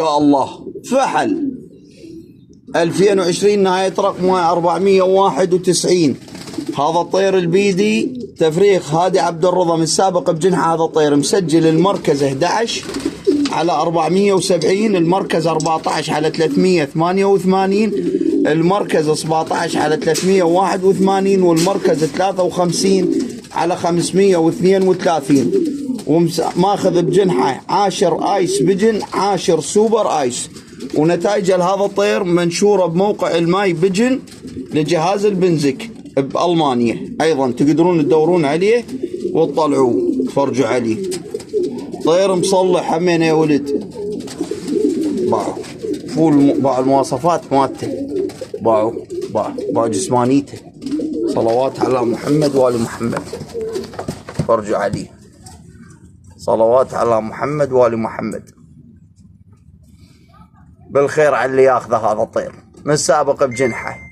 يا الله فحل 2020 نهاية رقمه 491. هذا الطير البيدي تفريخ هادي عبد الرضا من السابق بجنحة. هذا الطير مسجل المركز 11 على 470، المركز 14 على 388، المركز 17 على 381، والمركز 53 على 532. وماخذ بجنحه 10 ايس بجن، 10 سوبر ايس. ونتائج هذا الطير منشوره بموقع الماي بجن لجهاز البنزك بألمانيا. ايضا تقدرون تدورون عليه وتطلعوه تفرجوا عليه. طير مصلح همين يا ولد. باعوا المواصفات مالته، باعوا جسمانيته. صلوات على محمد وآل محمد. تفرجوا عليه. صلوات على محمد وآل محمد. بالخير على اللي ياخذه هذا الطير من السابق بجنحه.